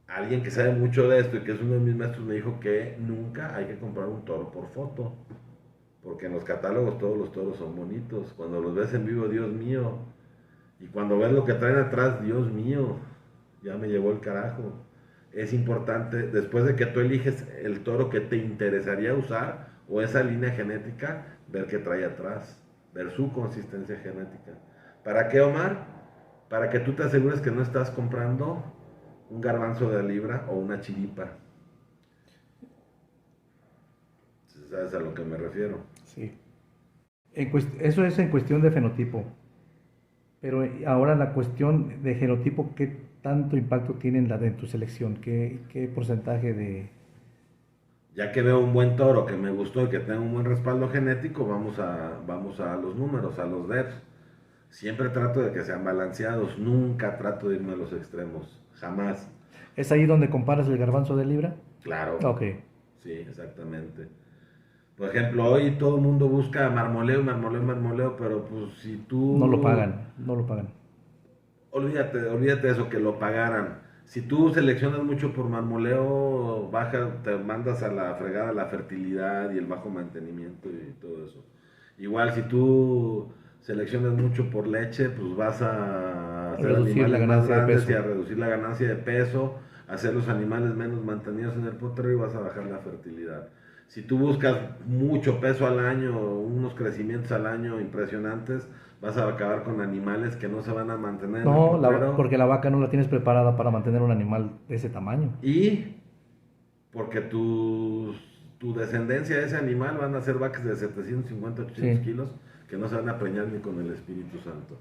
alguien que sabe mucho de esto y que es uno de mis maestros me dijo que nunca hay que comprar un toro por foto. Porque en los catálogos todos los toros son bonitos. Cuando los ves en vivo, Dios mío. Y cuando ves lo que traen atrás, Dios mío, ya me llevó el carajo. Es importante, después de que tú eliges el toro que te interesaría usar o esa línea genética, ver qué trae atrás, ver su consistencia genética. ¿Para qué, Omar? Para que tú te asegures que no estás comprando un garbanzo de libra o una chiripa. ¿Sabes a lo que me refiero? Sí. Eso es en cuestión de fenotipo. Pero ahora la cuestión de genotipo, ¿qué tanto impacto tiene en tu selección? ¿Qué porcentaje de...? Ya que veo un buen toro que me gustó y que tenga un buen respaldo genético, vamos a los números, a los DEPs. Siempre trato de que sean balanceados, nunca trato de irme a los extremos, jamás. ¿Es ahí donde comparas el garbanzo de libra? Claro. Ok. Sí, exactamente. Por ejemplo, hoy todo el mundo busca marmoleo, pero pues si tú... No lo pagan. Olvídate de eso, que lo pagaran. Si tú seleccionas mucho por marmoleo, te mandas a la fregada la fertilidad y el bajo mantenimiento y todo eso. Igual si tú seleccionas mucho por leche, pues vas a hacer Reducir la animales más ganancia de grandes y peso. a reducir la ganancia de peso, hacer los animales menos mantenidos en el potrero y vas a bajar la fertilidad. Si tú buscas mucho peso al año, unos crecimientos al año impresionantes, vas a acabar con animales que no se van a mantener en el No, potrero. porque la vaca no la tienes preparada para mantener un animal de ese tamaño. Y porque tu descendencia de ese animal van a ser vacas de 750, 800 Sí. kilos que no se van a preñar ni con el Espíritu Santo.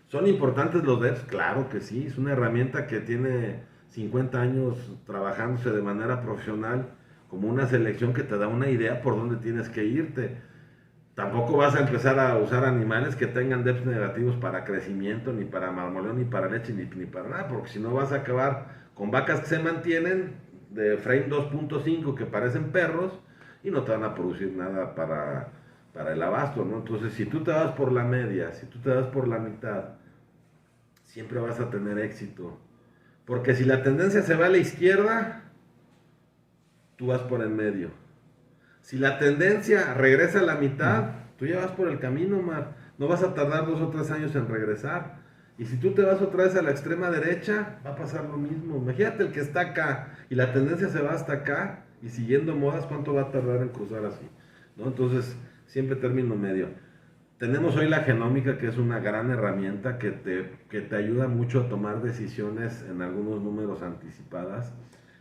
¿Son importantes los DEPs? Claro que sí. Es una herramienta que tiene 50 años trabajándose de manera profesional como una selección que te da una idea por dónde tienes que irte. Tampoco vas a empezar a usar animales que tengan DEPs negativos para crecimiento, ni para marmoleo, ni para leche, ni para nada, porque si no vas a acabar con vacas que se mantienen de frame 2.5 que parecen perros y no te van a producir nada para el abasto, ¿no? Entonces, si tú te vas por la media, si tú te vas por la mitad, siempre vas a tener éxito. Porque si la tendencia se va a la izquierda, tú vas por el medio. Si la tendencia regresa a la mitad, tú ya vas por el camino, Mar. No vas a tardar 2 o 3 años en regresar. Y si tú te vas otra vez a la extrema derecha, va a pasar lo mismo. Imagínate el que está acá y la tendencia se va hasta acá y siguiendo modas, ¿cuánto va a tardar en cruzar así? ¿No? Entonces, siempre término medio. Tenemos hoy la genómica, que es una gran herramienta que te ayuda mucho a tomar decisiones en algunos números anticipadas.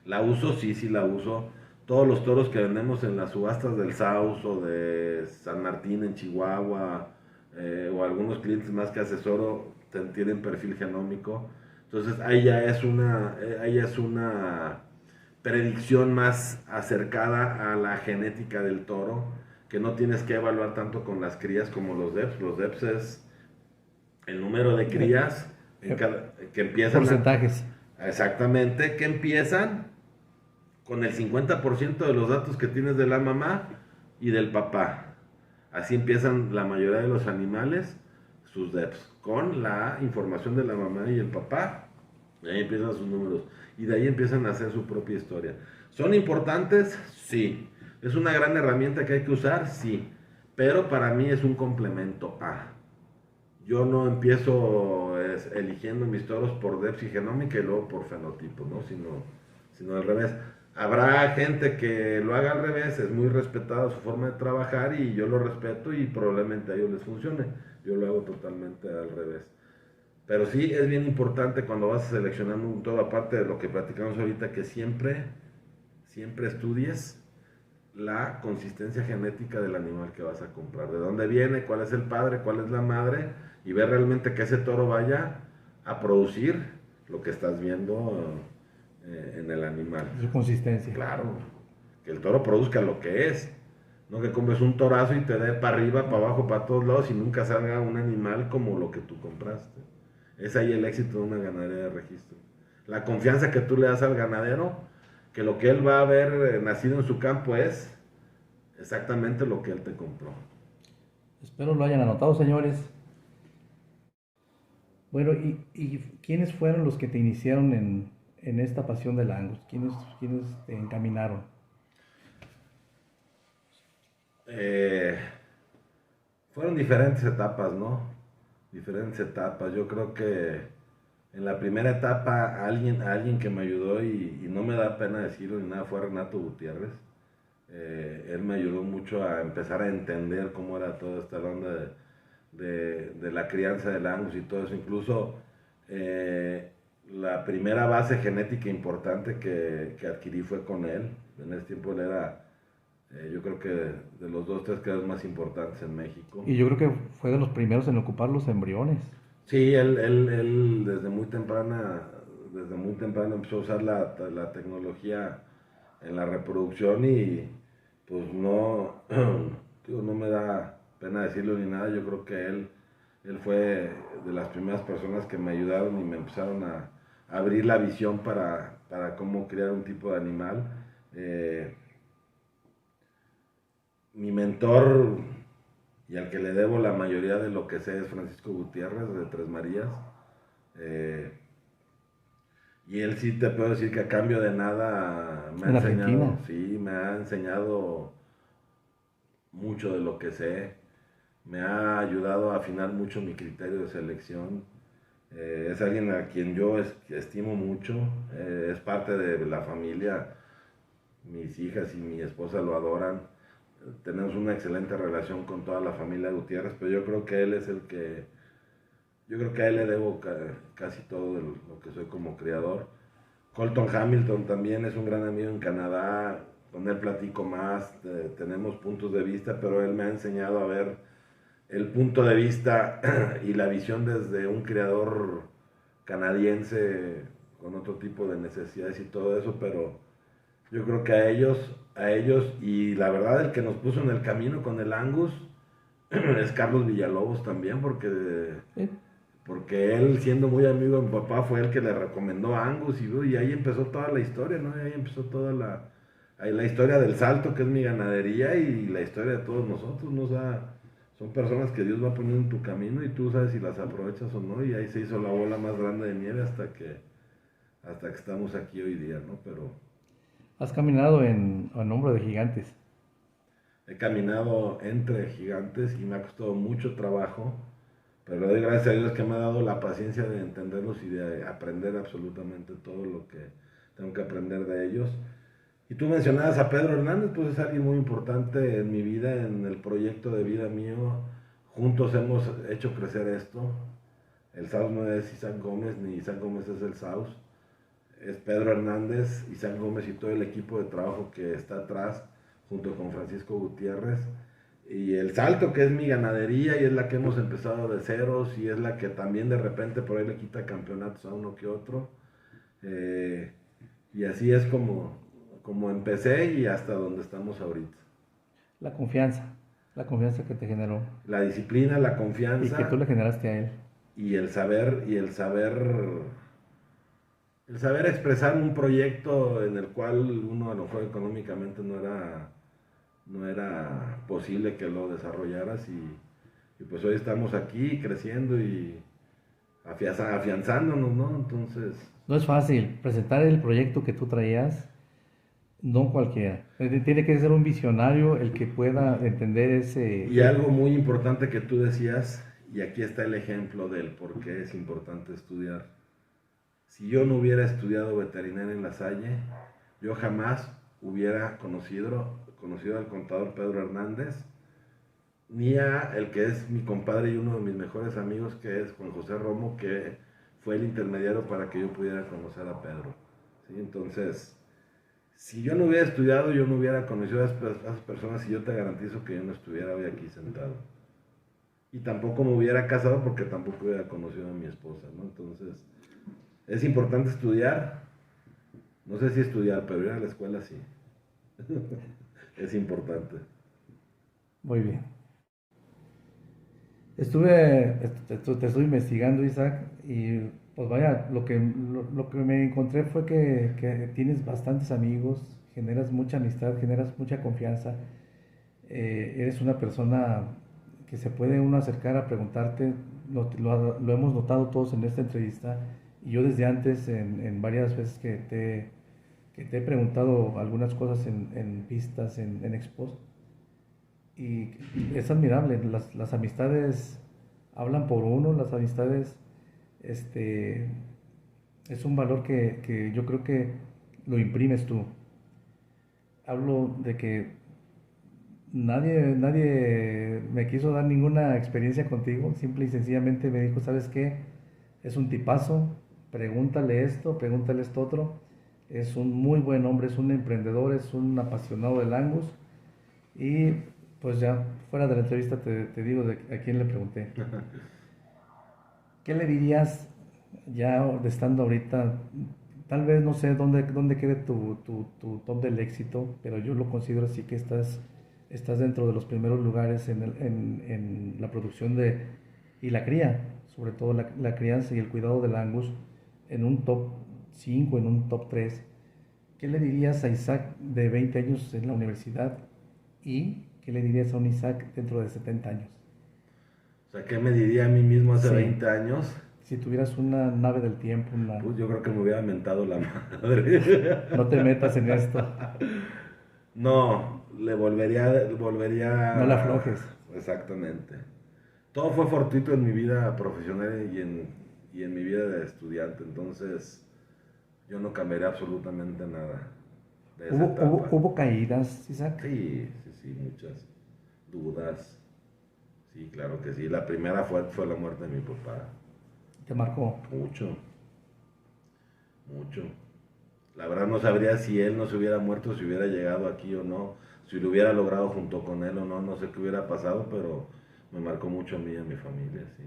La uso, sí la uso, todos los toros que vendemos en las subastas del Saus o de San Martín en Chihuahua, o algunos clientes más que asesoro tienen perfil genómico. Entonces ahí ya es una predicción más acercada a la genética del toro, que no tienes que evaluar tanto con las crías como los DEPs. Los DEPs es el número de crías que empiezan porcentajes. Exactamente, que empiezan con el 50% de los datos que tienes de la mamá y del papá. Así empiezan la mayoría de los animales, sus DEPs, con la información de la mamá y el papá. Y ahí empiezan sus números. Y de ahí empiezan a hacer su propia historia. ¿Son importantes? Sí. ¿Es una gran herramienta que hay que usar? Sí. Pero para mí es un complemento a. Yo no empiezo eligiendo mis toros por DEPS y genómica y luego por fenotipo, ¿no? Sino al revés. Habrá gente que lo haga al revés, es muy respetada su forma de trabajar y yo lo respeto y probablemente a ellos les funcione. Yo lo hago totalmente al revés. Pero sí es bien importante cuando vas seleccionando un toro, aparte de lo que platicamos ahorita, que siempre estudies la consistencia genética del animal que vas a comprar, de dónde viene, cuál es el padre, cuál es la madre, y ver realmente que ese toro vaya a producir lo que estás viendo en el animal. Su consistencia. Claro, que el toro produzca lo que es, no que compres un torazo y te dé para arriba, para abajo, para todos lados y nunca salga un animal como lo que tú compraste. Es ahí el éxito de una ganadería de registro. La confianza que tú le das al ganadero, que lo que él va a ver nacido en su campo es exactamente lo que él te compró. Espero lo hayan anotado, señores. Bueno, ¿y quiénes fueron los que te iniciaron en esta pasión del Angus? ¿Quiénes te encaminaron? Fueron diferentes etapas, ¿no? Diferentes etapas. Yo creo que en la primera etapa alguien que me ayudó y no me da pena decirlo ni nada fue Renato Gutiérrez. Él me ayudó mucho a empezar a entender cómo era toda esta onda de la crianza del Angus y todo eso. Incluso la primera base genética importante que adquirí fue con él. En ese tiempo él era, yo creo que de los 2 o 3 criados más importantes en México. Y yo creo que fue de los primeros en ocupar los embriones. Sí, él desde muy temprano empezó a usar la tecnología en la reproducción y pues no, digo, no me da pena decirlo ni nada. Yo creo que él fue de las primeras personas que me ayudaron y me empezaron a abrir la visión para cómo criar un tipo de animal. Mi mentor y al que le debo la mayoría de lo que sé es Francisco Gutiérrez de Tres Marías. Y él sí te puedo decir que a cambio de nada me ha enseñado, sí, me ha enseñado mucho de lo que sé, me ha ayudado a afinar mucho mi criterio de selección. Es alguien a quien yo estimo mucho, es parte de la familia, mis hijas y mi esposa lo adoran. Tenemos una excelente relación con toda la familia Gutiérrez, pero yo creo que él es yo creo que a él le debo casi todo de lo que soy como criador. Colton Hamilton también es un gran amigo en Canadá, con él platico más, tenemos puntos de vista, pero él me ha enseñado a ver el punto de vista y la visión desde un criador canadiense con otro tipo de necesidades y todo eso, pero yo creo que a ellos, y la verdad el que nos puso en el camino con el Angus es Carlos Villalobos también, porque él siendo muy amigo de mi papá fue el que le recomendó a Angus y ahí empezó toda la historia, ¿no? Y ahí empezó toda la historia del Salto, que es mi ganadería, y la historia de todos nosotros, ¿no? O sea, son personas que Dios va poniendo en tu camino y tú sabes si las aprovechas o no, y ahí se hizo la bola más grande de nieve hasta que estamos aquí hoy día, ¿no? Pero has caminado en hombro de gigantes. He caminado entre gigantes y me ha costado mucho trabajo, pero le doy gracias a Dios que me ha dado la paciencia de entenderlos y de aprender absolutamente todo lo que tengo que aprender de ellos. Y tú mencionabas a Pedro Hernández, pues es alguien muy importante en mi vida, en el proyecto de vida mío. Juntos hemos hecho crecer esto. El Saus no es Isaac Gómez, ni Isaac Gómez es el Saus. es Pedro Hernández, Isaac Gómez y todo el equipo de trabajo que está atrás, junto con Francisco Gutiérrez. Y el Salto, que es mi ganadería y es la que hemos empezado de ceros y es la que también de repente por ahí le quita campeonatos a uno que otro. Y así es como empecé y hasta donde estamos ahorita. La confianza que te generó. La disciplina, la Y que confianza tú le generaste a él. y el saber expresar un proyecto en el cual uno a lo mejor económicamente no era posible que lo desarrollaras y pues hoy estamos aquí creciendo y afianzándonos, ¿no? Entonces, No es fácil presentar el proyecto que tú traías, no cualquiera. Tiene que ser un visionario el que pueda entender ese... y algo muy importante que tú decías, y aquí está el ejemplo del por qué es importante estudiar. Si yo no hubiera estudiado veterinaria en La Salle, yo jamás hubiera conocido al contador Pedro Hernández, ni a el que es mi compadre y uno de mis mejores amigos, que es Juan José Romo, que fue el intermediario para que yo pudiera conocer a Pedro. ¿Sí? Entonces, si yo no hubiera estudiado, yo no hubiera conocido a esas personas y yo te garantizo que yo no estuviera hoy aquí sentado. Y tampoco me hubiera casado porque tampoco hubiera conocido a mi esposa, ¿no? Entonces, es importante estudiar. No sé si estudiar, pero ir a la escuela sí. Es importante. Muy bien. Te estuve investigando, Isaac, y pues vaya, lo que me encontré fue que tienes bastantes amigos, generas mucha amistad, generas mucha confianza. Eres una persona que se puede uno acercar a preguntarte, lo hemos notado todos en esta entrevista, y yo desde antes, en varias veces que te he preguntado algunas cosas en pistas, en expos, y es admirable, las amistades hablan por uno, las amistades, es un valor que yo creo que lo imprimes tú. Hablo de que nadie me quiso dar ninguna experiencia contigo, simple y sencillamente me dijo, ¿sabes qué? Es un tipazo, pregúntale esto, pregúntale esto otro. Es un muy buen hombre, es un emprendedor, es un apasionado del Angus. Y pues ya, fuera de la entrevista te digo a quién le pregunté. ¿Qué le dirías ya estando ahorita? Tal vez no sé dónde quede tu top del éxito, pero yo lo considero así que estás dentro de los primeros lugares en la producción y la cría, sobre todo la crianza y el cuidado del Angus, en un top 5, en un top 3. ¿Qué le dirías a Isaac de 20 años en la universidad y qué le dirías a un Isaac dentro de 70 años? O sea, ¿qué me diría a mí mismo hace Sí. 20 años? Si tuvieras una nave del tiempo, Pues yo creo que me hubiera mentado la madre. no te metas en esto, No, volvería... no le aflojes. Exactamente. Todo fue fortuito en mi vida profesional y en mi vida de estudiante, entonces yo no cambiaría absolutamente nada de esa etapa. ¿Hubo caídas, Isaac? Sí, muchas dudas. Sí, claro que sí. La primera fue la muerte de mi papá. ¿Te marcó? Mucho. La verdad no sabría si él no se hubiera muerto, si hubiera llegado aquí o no, si lo hubiera logrado junto con él o no, no sé qué hubiera pasado, pero me marcó mucho a mí y a mi familia, sí.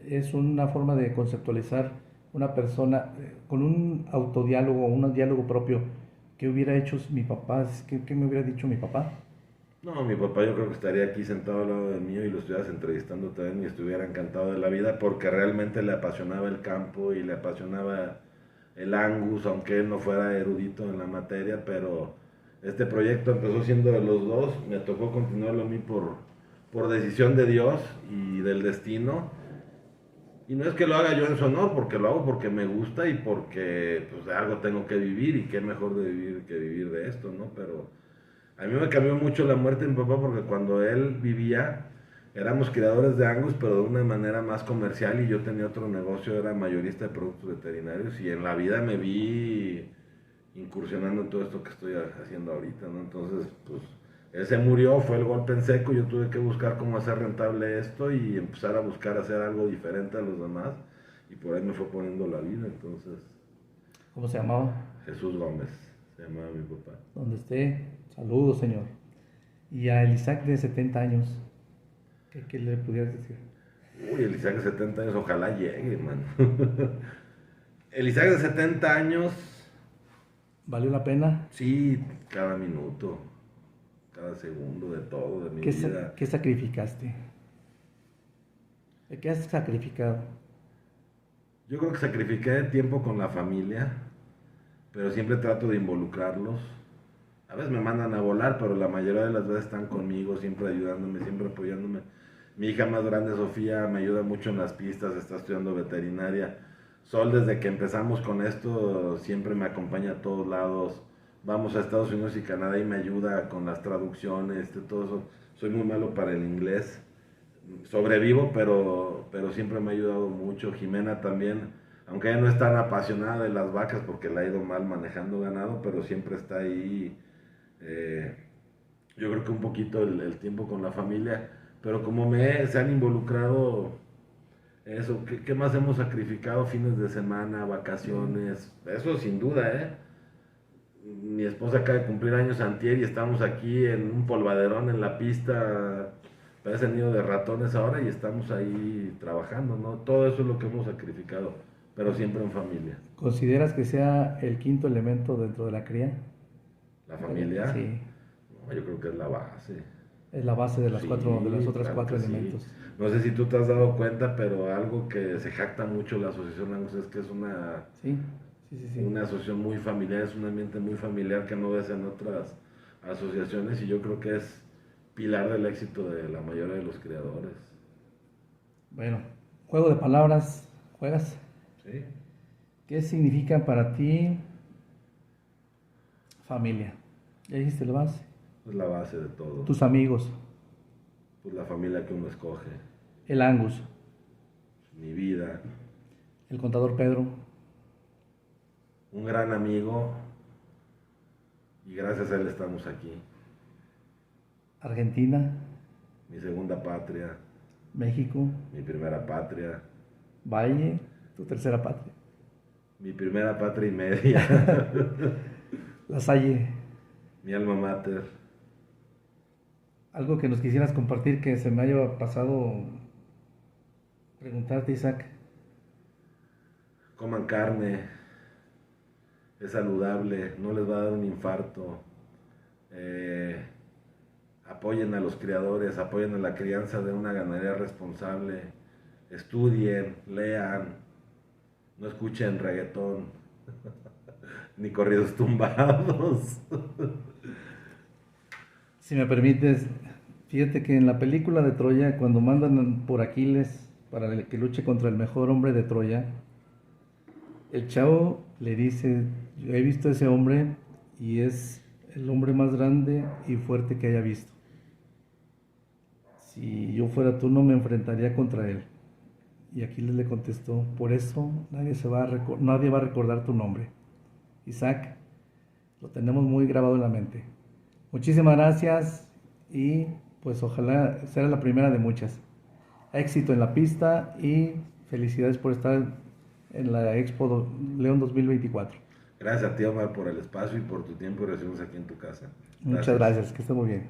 Es una forma de conceptualizar una persona con un autodiálogo, un diálogo propio. ¿Qué hubiera hecho mi papá? ¿Qué me hubiera dicho mi papá? No, mi papá yo creo que estaría aquí sentado al lado de mí y lo estuvieras entrevistando también y estuviera encantado de la vida porque realmente le apasionaba el campo y le apasionaba el Angus, aunque él no fuera erudito en la materia, pero este proyecto empezó siendo de los dos, me tocó continuarlo a mí por decisión de Dios y del destino. Y no es que lo haga yo en su honor, porque lo hago porque me gusta y porque pues, de algo tengo que vivir y qué mejor de vivir que vivir de esto, ¿no? Pero a mí me cambió mucho la muerte de mi papá porque cuando él vivía éramos criadores de Angus, pero de una manera más comercial y yo tenía otro negocio, era mayorista de productos veterinarios y en la vida me vi incursionando en todo esto que estoy haciendo ahorita, ¿no? Entonces, pues, él se murió, fue el golpe en seco, yo tuve que buscar cómo hacer rentable esto y empezar a buscar hacer algo diferente a los demás y por ahí me fue poniendo la vida, entonces... ¿Cómo se llamaba? Jesús Gómez, se llamaba mi papá. Donde esté, saludos, señor. Y a el Isaac de 70 años, ¿qué le pudieras decir? Uy, el Isaac de 70 años, ojalá llegue, man. El Isaac de 70 años, ¿Valió la pena? sí, cada minuto, cada segundo de todo, de mi vida. ¿Qué sacrificaste? ¿De qué has sacrificado? Yo creo que sacrifiqué tiempo con la familia, pero siempre trato de involucrarlos. A veces me mandan a volar, pero la mayoría de las veces están conmigo, siempre ayudándome, siempre apoyándome. Mi hija más grande, Sofía, me ayuda mucho en las pistas, está estudiando veterinaria. Sol, desde que empezamos con esto, siempre me acompaña a todos lados. Vamos a Estados Unidos y Canadá y me ayuda con las traducciones, todo eso. Soy muy malo para el inglés. Sobrevivo, pero siempre me ha ayudado mucho. Jimena también, aunque ella no es tan apasionada de las vacas porque le ha ido mal manejando ganado, pero siempre está ahí. Yo creo que un poquito el tiempo con la familia, pero como se han involucrado eso, ¿qué más hemos sacrificado? Fines de semana, vacaciones, eso sin duda, ¿eh? Mi esposa acaba de cumplir años antier y estamos aquí en un polvaderón en la pista, parece nido de ratones ahora y estamos ahí trabajando, ¿no? Todo eso es lo que hemos sacrificado, pero siempre en familia. ¿Consideras que sea el quinto elemento dentro de la cría? ¿La familia? Sí. No, yo creo que es la base. Es la base de las Sí, de los otros claro 4 que sí. elementos. No sé si tú te has dado cuenta, pero algo que se jacta mucho la Asociación Angus es que es Sí. una asociación muy familiar, es un ambiente muy familiar que no ves en otras asociaciones y yo creo que es pilar del éxito de la mayoría de los creadores. Bueno, juego de palabras, ¿juegas? ¿Sí? ¿Qué significa para ti familia? Ya dijiste la base. Es la base de todo. Tus amigos, Pues la familia que uno escoge, el Angus, mi vida, el contador Pedro, un gran amigo y gracias a él estamos aquí. Argentina, Mi segunda patria, México, mi primera patria, Valle, tu tercera patria, mi primera patria y media, La Salle. mi alma mater. Algo que nos quisieras compartir que se me haya pasado preguntarte, Isaac. Coman carne, es saludable, no les va a dar un infarto. Apoyen a los criadores, apoyen a la crianza de una ganadería responsable. Estudien, lean, no escuchen reggaetón, ni corridos tumbados. Si me permites, fíjate que en la película de Troya, cuando mandan por Aquiles para que luche contra el mejor hombre de Troya, el chavo le dice, yo he visto a ese hombre y es el hombre más grande y fuerte que haya visto. Si yo fuera tú no me enfrentaría contra él. Y Aquiles le contestó, por eso nadie va a recordar tu nombre. Isaac, lo tenemos muy grabado en la mente. Muchísimas gracias y pues ojalá sea la primera de muchas. Éxito en la pista y felicidades por estar en la Expo León 2024. Gracias a ti, Omar, por el espacio y por tu tiempo y recibirnos aquí en tu casa. Muchas gracias, que esté muy bien.